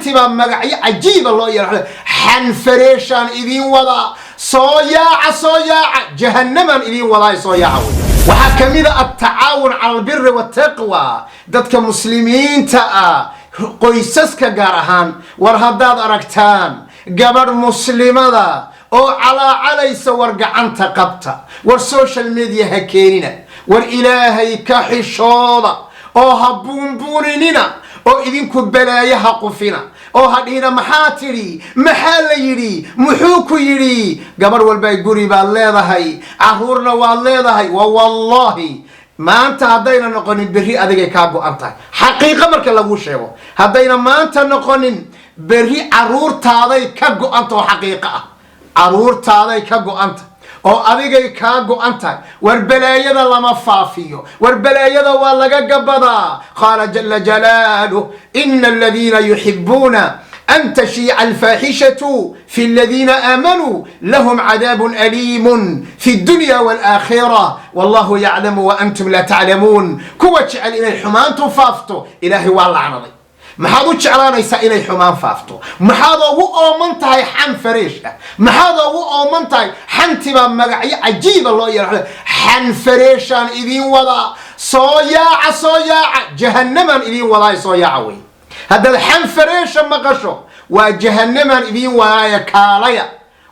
حنتبا مقعي عجيب الله يرحمه حنفريشان إذين وضع صياعة جهنما إذين وضع صياعة وحكمذا التعاون على البر والتقوى دادك مسلمين qoysaska gaar ahaan war haddaad aragtaan gabadh muslimada oo calaacalaysa war gacanta qabta war social media ha keenina war ilaahay ka xishooda oo ha buunbuuninina oo idinku balaayaha qufina oo hadhiina maxaa tiri maxaa la yiri muxuu ku yiri gabadh walba guri baad leedahay caruurna waad leedahay wallahi ما أنت هدينا نقولين بري أديك كابو أنت حقيقة مركل لغو شيء هدينا ما أنت نقولين بري عرور تاضي كابو أنت وحقيقة عرور تاضي كابو أنت أو أديك كابو أنت والبلايا لما فافيو والبلايا والله جبدا قال جل جلاله إن الذين يحبون أن تشيع الفاحشة في الذين آمنوا لهم عذاب أليم في الدنيا والآخرة والله يعلم وأنتم لا تعلمون كوة على إلى الحمان فافتو إلهي والله عنضي ما هذا شعران يسا إلى الحمان فافتو ما هذا هو أمنتهي حن فريشة ما هذا هو أمنتهي حن تبا مقعي عجيب الله يرحمه حن فريشان إذين وضع صياعة جهنما إذين وضع صياعوي هذا الحن فريشة مقشو وجهنما إذين وضع كاليا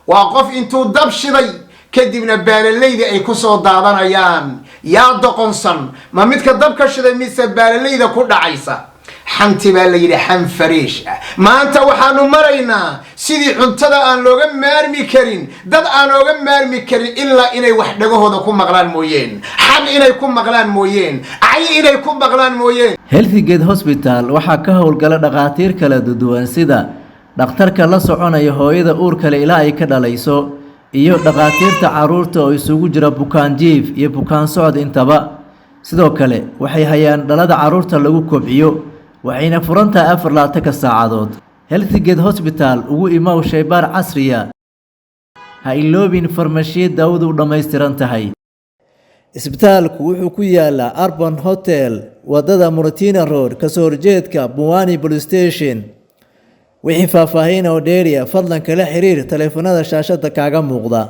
وقف انتو دبشري كدبنا بالليل أي كسو دادان أيان يا دقنصن ما متك دبكشري ميسا بالليل كل عيسى حنتي بالليل حن فريش ما أنت وحانو مرينا سيدي حنتدا أن لوغن مارمي كرين داد أن لوغن مارمي كرين إلا إني وحدقه هذا كون مغلان مويين حن إني يكون مغلان مويين عي إني يكون مغلان مويين Healthy Gate Hospital waxaa ka howlgala dhaqaatiir kala duwan sida dhakhtarka la soconaya hooyada uurka leh ilaa ay ka dhalayso iyo dhaqaatiirta caruurta oo isugu jira bukaan jiif iyo bukaan socod intaba sidoo kale waxay hayaan dhalada caruurta lagu kobciyo waxayna furantaa 24 saacadood Healthy Gate Hospital ugu imaw shaybaar casriya ha iloobin farmashiye daawadu dhameystiran tahay isbitaalku wuxuu ku yaalaa Urban Hotel wadada Muratina Road ka soo horjeedka Buwani Police Station wixii faahfaahin oo dheeriya fadlan kala xiriir taleefanada shaashada kaaga muuqda